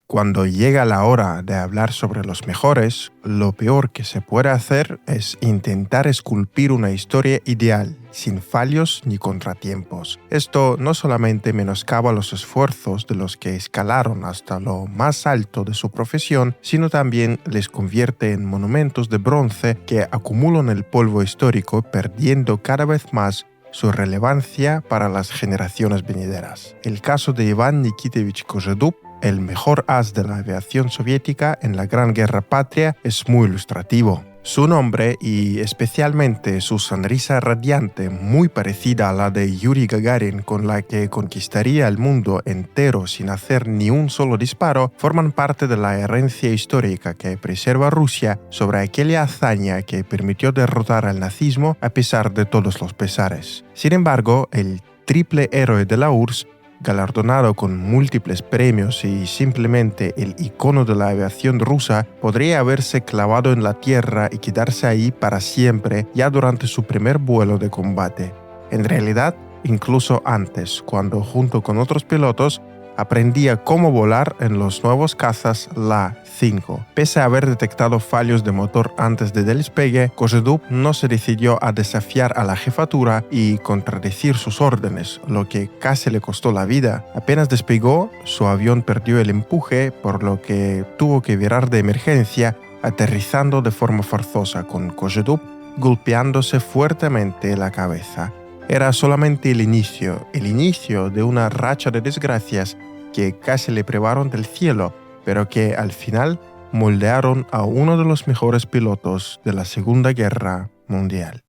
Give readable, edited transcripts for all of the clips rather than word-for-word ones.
Cuando llega la hora de hablar sobre los mejores, lo peor que se puede hacer es intentar esculpir una historia ideal, sin fallos ni contratiempos. Esto no solamente menoscaba los esfuerzos de los que escalaron hasta lo más alto de su profesión, sino también les convierte en monumentos de bronce que acumulan el polvo histórico, perdiendo cada vez más su relevancia para las generaciones venideras. El caso de Iván Nikitevich Kožedup, el mejor as de la aviación soviética en la Gran Guerra Patria, es muy ilustrativo. Su nombre y especialmente su sonrisa radiante, muy parecida a la de Yuri Gagarin, con la que conquistaría el mundo entero sin hacer ni un solo disparo, forman parte de la herencia histórica que preserva Rusia sobre aquella hazaña que permitió derrotar al nazismo a pesar de todos los pesares. Sin embargo, el triple héroe de la URSS, galardonado con múltiples premios y simplemente el icono de la aviación rusa, podría haberse clavado en la tierra y quedarse ahí para siempre ya durante su primer vuelo de combate. En realidad, incluso antes, cuando junto con otros pilotos aprendía cómo volar en los nuevos cazas La-5. Pese a haber detectado fallos de motor antes del despegue, Kožedup no se decidió a desafiar a la jefatura y contradecir sus órdenes, lo que casi le costó la vida. Apenas despegó, su avión perdió el empuje, por lo que tuvo que virar de emergencia, aterrizando de forma forzosa, con Kožedup golpeándose fuertemente la cabeza. Era solamente el inicio de una racha de desgracias que casi le privaron del cielo, pero que al final moldearon a uno de los mejores pilotos de la Segunda Guerra Mundial.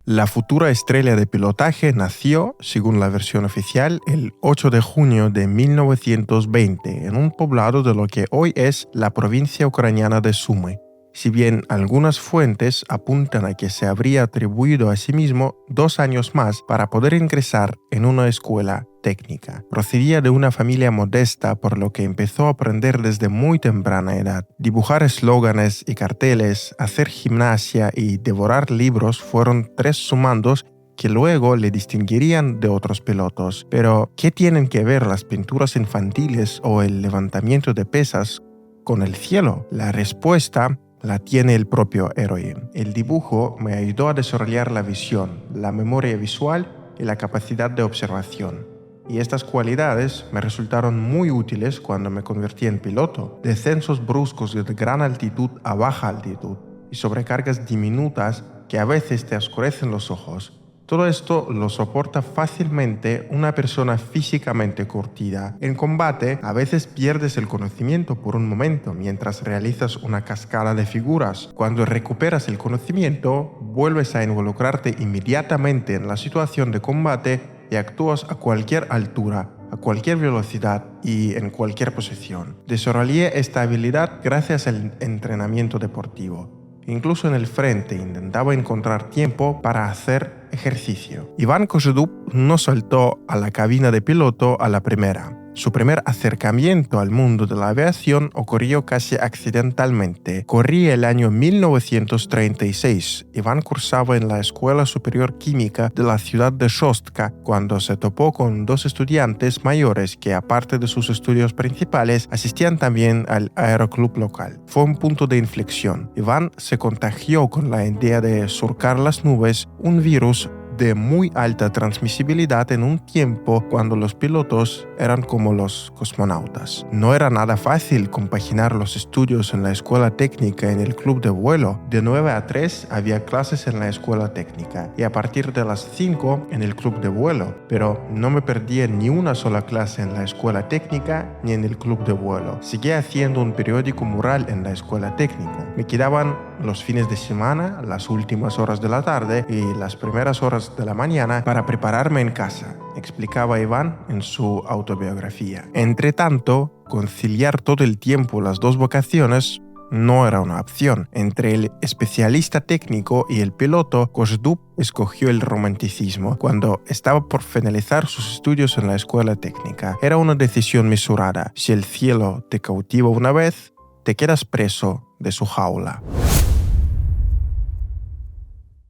La futura estrella de pilotaje nació, según la versión oficial, el 8 de junio de 1920 en un poblado de lo que hoy es la provincia ucraniana de Sumy. Si bien algunas fuentes apuntan a que se habría atribuido a sí mismo 2 años más para poder ingresar en una escuela técnica. Procedía de una familia modesta, por lo que empezó a aprender desde muy temprana edad. Dibujar eslóganes y carteles, hacer gimnasia y devorar libros fueron 3 sumandos que luego le distinguirían de otros pilotos. Pero, ¿qué tienen que ver las pinturas infantiles o el levantamiento de pesas con el cielo? La respuesta la tiene el propio héroe. El dibujo me ayudó a desarrollar la visión, la memoria visual y la capacidad de observación. Y estas cualidades me resultaron muy útiles cuando me convertí en piloto. Descensos bruscos de gran altitud a baja altitud y sobrecargas diminutas que a veces te oscurecen los ojos. Todo esto lo soporta fácilmente una persona físicamente curtida. En combate, a veces pierdes el conocimiento por un momento mientras realizas una cascada de figuras. Cuando recuperas el conocimiento, vuelves a involucrarte inmediatamente en la situación de combate y actúas a cualquier altura, a cualquier velocidad y en cualquier posición. Desarrollé esta habilidad gracias al entrenamiento deportivo. Incluso en el frente intentaba encontrar tiempo para hacer ejercicio. Iván Kožedup no saltó a la cabina de piloto a la primera. Su primer acercamiento al mundo de la aviación ocurrió casi accidentalmente. Corría el año 1936. Iván cursaba en la Escuela Superior Química de la ciudad de Shostka cuando se topó con 2 estudiantes mayores que, aparte de sus estudios principales, asistían también al aeroclub local. Fue un punto de inflexión. Iván se contagió con la idea de surcar las nubes, un virus de muy alta transmisibilidad en un tiempo cuando los pilotos eran como los cosmonautas. No era nada fácil compaginar los estudios en la escuela técnica en el club de vuelo. De 9 a 3 había clases en la escuela técnica y a partir de las 5 en el club de vuelo, pero no me perdía ni una sola clase en la escuela técnica ni en el club de vuelo. Seguía haciendo un periódico mural en la escuela técnica. Me quedaban los fines de semana, las últimas horas de la tarde y las primeras horas de la mañana para prepararme en casa, explicaba Iván en su autobiografía. Entre tanto, conciliar todo el tiempo las 2 vocaciones no era una opción. Entre el especialista técnico y el piloto, Kožedup escogió el romanticismo cuando estaba por finalizar sus estudios en la escuela técnica. Era una decisión mesurada. Si el cielo te cautiva una vez, te quedas preso de su jaula.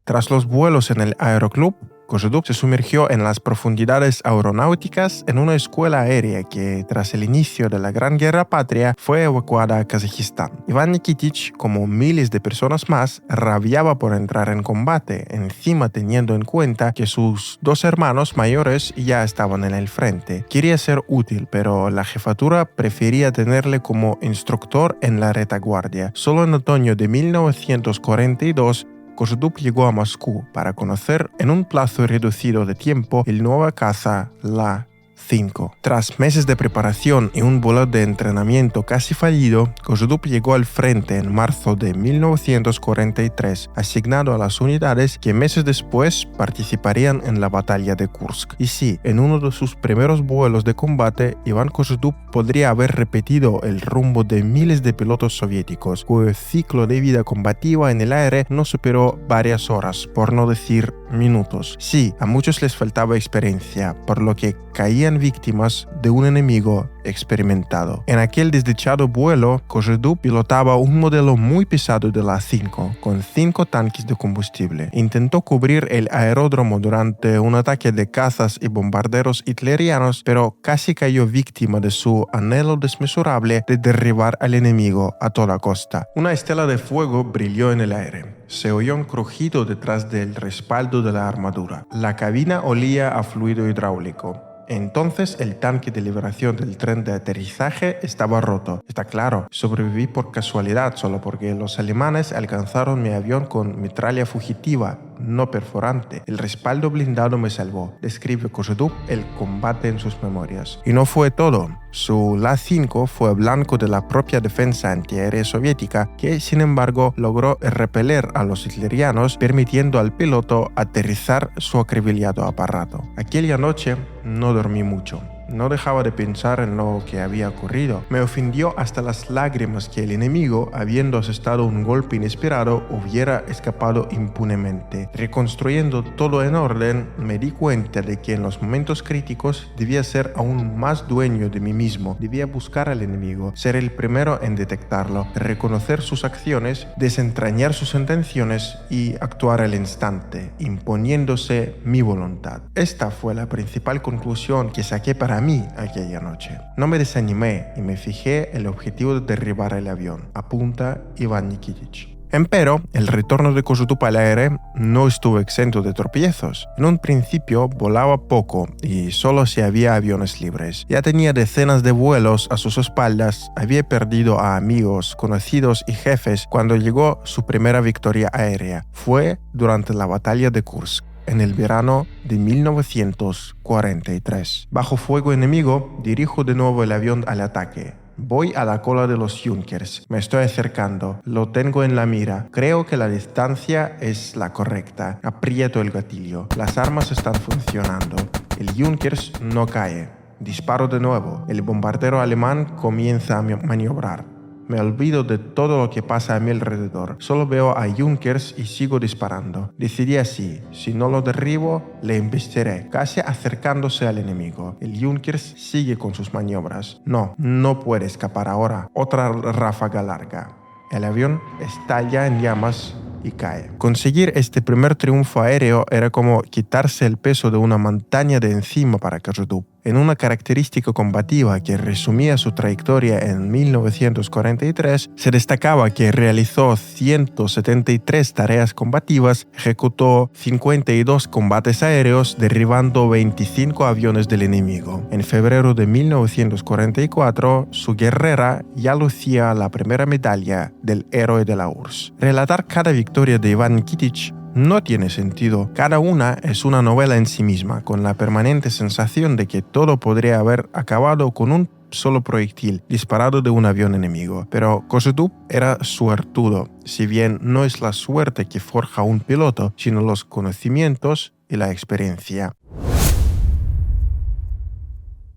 Tras los vuelos en el aeroclub, Kozhedub se sumergió en las profundidades aeronáuticas en una escuela aérea que, tras el inicio de la Gran Guerra Patria, fue evacuada a Kazajistán. Iván Nikitich, como miles de personas más, rabiaba por entrar en combate, encima teniendo en cuenta que sus dos hermanos mayores ya estaban en el frente. Quería ser útil, pero la jefatura prefería tenerle como instructor en la retaguardia. Solo en otoño de 1942, Kozhedub llegó a Moscú para conocer en un plazo reducido de tiempo el nuevo caza La-5. Tras meses de preparación y un vuelo de entrenamiento casi fallido, Kozhedub llegó al frente en marzo de 1943, asignado a las unidades que meses después participarían en la batalla de Kursk. Y sí, en uno de sus primeros vuelos de combate, Iván Kozhedub podría haber repetido el rumbo de miles de pilotos soviéticos, cuyo ciclo de vida combativa en el aire no superó varias horas, por no decir minutos. Sí, a muchos les faltaba experiencia, por lo que caían víctimas de un enemigo experimentado. En aquel desdichado vuelo, Kozhedub pilotaba un modelo muy pesado de la A-5, con 5 tanques de combustible. Intentó cubrir el aeródromo durante un ataque de cazas y bombarderos hitlerianos, pero casi cayó víctima de su anhelo desmesurable de derribar al enemigo a toda costa. Una estela de fuego brilló en el aire. Se oyó un crujido detrás del respaldo de la armadura. La cabina olía a fluido hidráulico. Entonces el tanque de liberación del tren de aterrizaje estaba roto. Está claro, sobreviví por casualidad solo porque los alemanes alcanzaron mi avión con metralla fugitiva, no perforante. El respaldo blindado me salvó. Describe Kozhedub el combate en sus memorias. Y no fue todo. Su La-5 fue blanco de la propia defensa antiaérea soviética, que sin embargo logró repeler a los hitlerianos, permitiendo al piloto aterrizar su acribillado aparato. Aquella noche no dormí mucho. No dejaba de pensar en lo que había ocurrido. Me ofendió hasta las lágrimas que el enemigo, habiendo asestado un golpe inesperado, hubiera escapado impunemente. Reconstruyendo todo en orden, me di cuenta de que en los momentos críticos debía ser aún más dueño de mí mismo. Debía buscar al enemigo, ser el primero en detectarlo, reconocer sus acciones, desentrañar sus intenciones y actuar al instante, imponiéndose mi voluntad. Esta fue la principal conclusión que saqué para mí aquella noche. No me desanimé y me fijé el objetivo de derribar el avión, apunta Iván Nikitich. Empero, el retorno de Kozhedub al aire no estuvo exento de tropiezos. En un principio volaba poco y solo si había aviones libres. Ya tenía decenas de vuelos a sus espaldas, había perdido a amigos, conocidos y jefes cuando llegó su primera victoria aérea. Fue durante la batalla de Kursk, en el verano de 1943. Bajo fuego enemigo, dirijo de nuevo el avión al ataque. Voy a la cola de los Junkers. Me estoy acercando. Lo tengo en la mira. Creo que la distancia es la correcta. Aprieto el gatillo. Las armas están funcionando. El Junkers no cae. Disparo de nuevo. El bombardero alemán comienza a maniobrar. Me olvido de todo lo que pasa a mi alrededor. Solo veo a Junkers y sigo disparando. Decidí así: si no lo derribo, le embestiré, casi acercándose al enemigo. El Junkers sigue con sus maniobras. No puede escapar ahora. Otra ráfaga larga. El avión estalla en llamas y cae. Conseguir este primer triunfo aéreo era como quitarse el peso de una montaña de encima para Kozhedub. En una característica combativa que resumía su trayectoria en 1943, se destacaba que realizó 173 tareas combativas, ejecutó 52 combates aéreos, derribando 25 aviones del enemigo. En febrero de 1944, su guerrera ya lucía la primera medalla del Héroe de la URSS. Relatar cada victoria de Iván Nikitich no tiene sentido. Cada una es una novela en sí misma, con la permanente sensación de que todo podría haber acabado con un solo proyectil disparado de un avión enemigo. Pero Kozhedub era suertudo, si bien no es la suerte que forja un piloto, sino los conocimientos y la experiencia.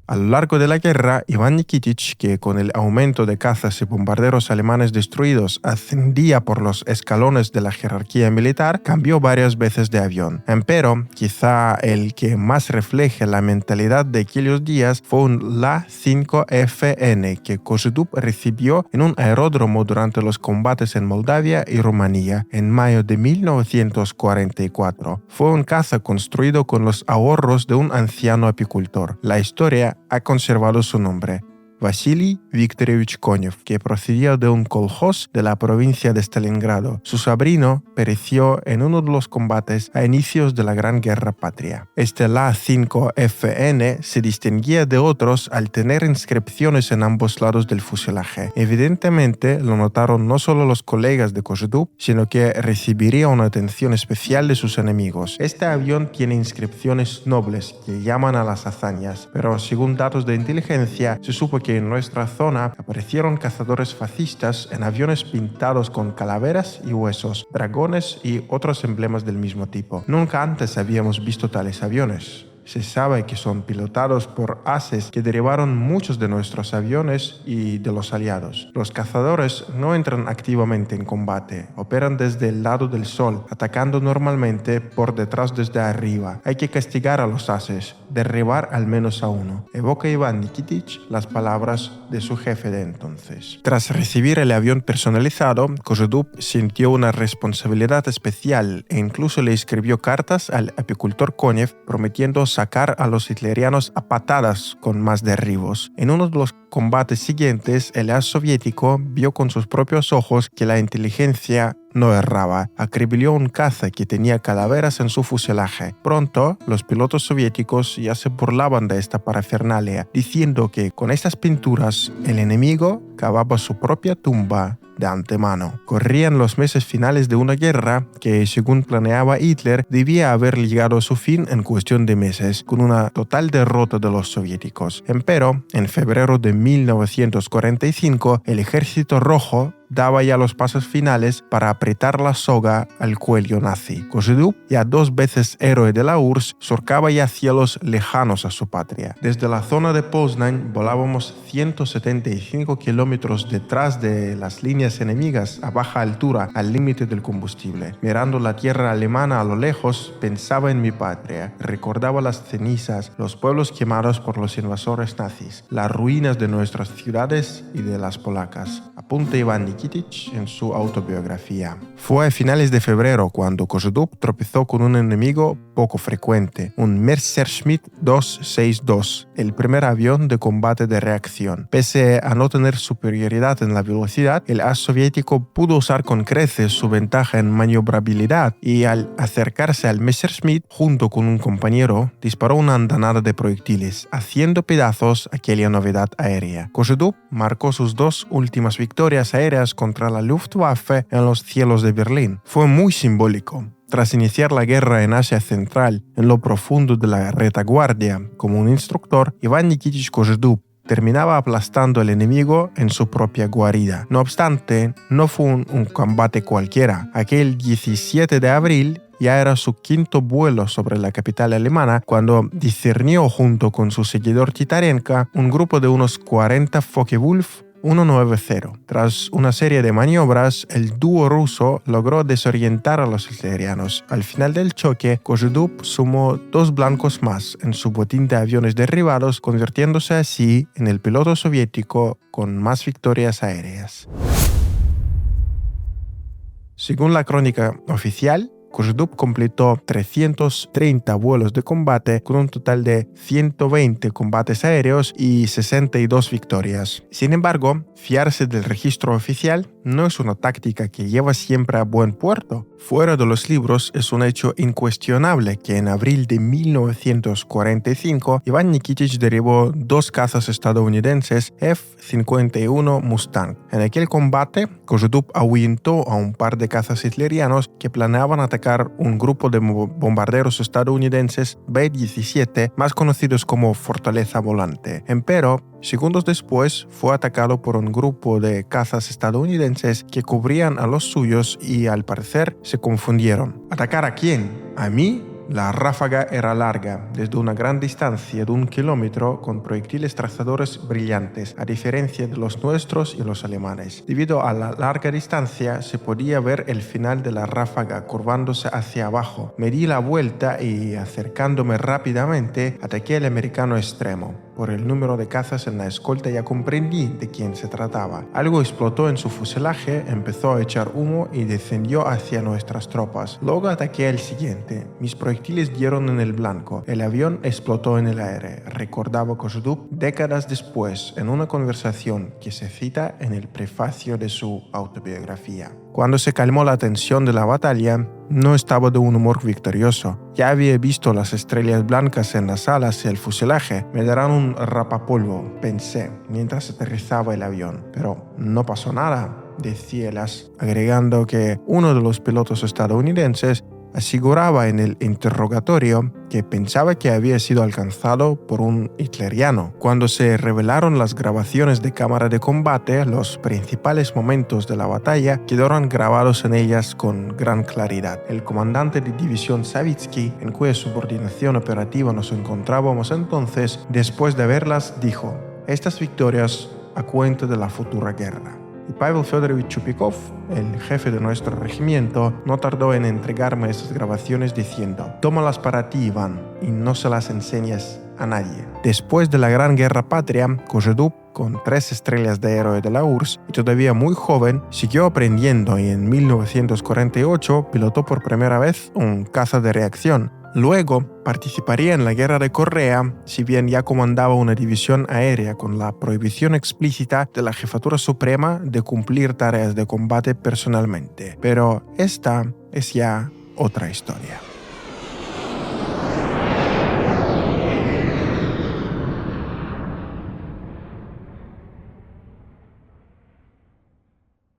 A lo largo de la guerra, Iván Nikitich, que con el aumento de cazas y bombarderos alemanes destruidos ascendía por los escalones de la jerarquía militar, cambió varias veces de avión. Empero, quizá el que más refleje la mentalidad de aquellos días fue un La-5FN que Kožedup recibió en un aeródromo durante los combates en Moldavia y Rumanía en mayo de 1944. Fue un caza construido con los ahorros de un anciano apicultor. La historia ha conservado su nombre, Vasily Viktorovich Konev, que procedía de un kolhoz de la provincia de Stalingrado. Su sobrino pereció en uno de los combates a inicios de la Gran Guerra Patria. Este La-5FN se distinguía de otros al tener inscripciones en ambos lados del fuselaje. Evidentemente, lo notaron no solo los colegas de Kožedup, sino que recibiría una atención especial de sus enemigos. Este avión tiene inscripciones nobles que llaman a las hazañas, pero según datos de inteligencia, se supo que en nuestra zona aparecieron cazadores fascistas en aviones pintados con calaveras y huesos, dragones y otros emblemas del mismo tipo. Nunca antes habíamos visto tales aviones. Se sabe que son pilotados por ases que derivaron muchos de nuestros aviones y de los aliados. Los cazadores no entran activamente en combate, operan desde el lado del sol, atacando normalmente por detrás desde arriba. Hay que castigar a los ases, derribar al menos a uno. Evoca Iván Nikitich las palabras de su jefe de entonces. Tras recibir el avión personalizado, Kožedup sintió una responsabilidad especial e incluso le escribió cartas al apicultor Konev prometiendo sacar a los hitlerianos a patadas con más derribos. En uno de los combates siguientes, el as soviético vio con sus propios ojos que la inteligencia no erraba. Acribilló un caza que tenía calaveras en su fuselaje. Pronto, los pilotos soviéticos ya se burlaban de esta parafernalia, diciendo que con estas pinturas el enemigo cavaba su propia tumba de antemano. Corrían los meses finales de una guerra que, según planeaba Hitler, debía haber llegado a su fin en cuestión de meses, con una total derrota de los soviéticos. Empero, en febrero de 1945, el Ejército Rojo daba ya los pasos finales para apretar la soga al cuello nazi. Kožedup, ya 2 veces héroe de la URSS, surcaba ya cielos lejanos a su patria. Desde la zona de Poznań volábamos 175 kilómetros detrás de las líneas enemigas a baja altura, al límite del combustible. Mirando la tierra alemana a lo lejos, pensaba en mi patria. Recordaba las cenizas, los pueblos quemados por los invasores nazis, las ruinas de nuestras ciudades y de las polacas. Apunta Iván Nikitich en su autobiografía. Fue a finales de febrero cuando Kožedup tropezó con un enemigo poco frecuente, un Messerschmitt 262, el primer avión de combate de reacción. Pese a no tener superioridad en la velocidad, el as soviético pudo usar con creces su ventaja en maniobrabilidad y al acercarse al Messerschmitt, junto con un compañero, disparó una andanada de proyectiles, haciendo pedazos aquella novedad aérea. Kožedup marcó sus 2 últimas victorias aéreas contra la Luftwaffe en los cielos de Berlín. Fue muy simbólico. Tras iniciar la guerra en Asia Central, en lo profundo de la retaguardia, como un instructor, Iván Nikitich Kožedup terminaba aplastando al enemigo en su propia guarida. No obstante, no fue un combate cualquiera. Aquel 17 de abril ya era su 5º vuelo sobre la capital alemana cuando discernió junto con su seguidor Titarenko un grupo de unos 40 Focke-Wulf 190. Tras una serie de maniobras, el dúo ruso logró desorientar a los hitlerianos. Al final del choque, Kožedup sumó 2 blancos más en su botín de aviones derribados, convirtiéndose así en el piloto soviético con más victorias aéreas. Según la crónica oficial, Kožedup completó 330 vuelos de combate con un total de 120 combates aéreos y 62 victorias. Sin embargo, fiarse del registro oficial no es una táctica que lleva siempre a buen puerto. Fuera de los libros, es un hecho incuestionable que en abril de 1945, Iván Nikitich derribó 2 cazas estadounidenses F-51 Mustang. En aquel combate, Kožedup ahuyentó a un par de cazas hitlerianos que planeaban atacar un grupo de bombarderos estadounidenses B-17, más conocidos como Fortaleza Volante. Empero, segundos después, fue atacado por un grupo de cazas estadounidenses que cubrían a los suyos y, al parecer, se confundieron. ¿Atacar a quién? ¿A mí La ráfaga era larga, desde una gran distancia de 1 kilómetro, con proyectiles trazadores brillantes, a diferencia de los nuestros y los alemanes. Debido a la larga distancia, se podía ver el final de la ráfaga curvándose hacia abajo. Me di la vuelta y, acercándome rápidamente, ataqué al americano extremo. Por el número de cazas en la escolta ya comprendí de quién se trataba. Algo explotó en su fuselaje, empezó a echar humo y descendió hacia nuestras tropas. Luego ataqué al siguiente. Mis proyectiles dieron en el blanco. El avión explotó en el aire, recordaba Koželup décadas después en una conversación que se cita en el prefacio de su autobiografía. Cuando se calmó la tensión de la batalla, no estaba de un humor victorioso. Ya había visto las estrellas blancas en las alas y el fuselaje. Me darán un rapapolvo, pensé, mientras aterrizaba el avión. Pero no pasó nada, decíelas, agregando que uno de los pilotos estadounidenses aseguraba en el interrogatorio que pensaba que había sido alcanzado por un hitleriano. Cuando se revelaron las grabaciones de cámara de combate, los principales momentos de la batalla quedaron grabados en ellas con gran claridad. El comandante de división Savitsky, en cuya subordinación operativa nos encontrábamos entonces, después de verlas, dijo: «Estas victorias a cuenta de la futura guerra». Y Pavel Fedorovich Chupikov, el jefe de nuestro regimiento, no tardó en entregarme esas grabaciones diciendo: «Tómalas para ti, Iván, y no se las enseñes a nadie». Después de la Gran Guerra Patria, Koželup, con 3 estrellas de héroe de la URSS y todavía muy joven, siguió aprendiendo y en 1948 pilotó por primera vez un caza de reacción. Luego participaría en la Guerra de Corea, si bien ya comandaba una división aérea con la prohibición explícita de la Jefatura Suprema de cumplir tareas de combate personalmente. Pero esta es ya otra historia.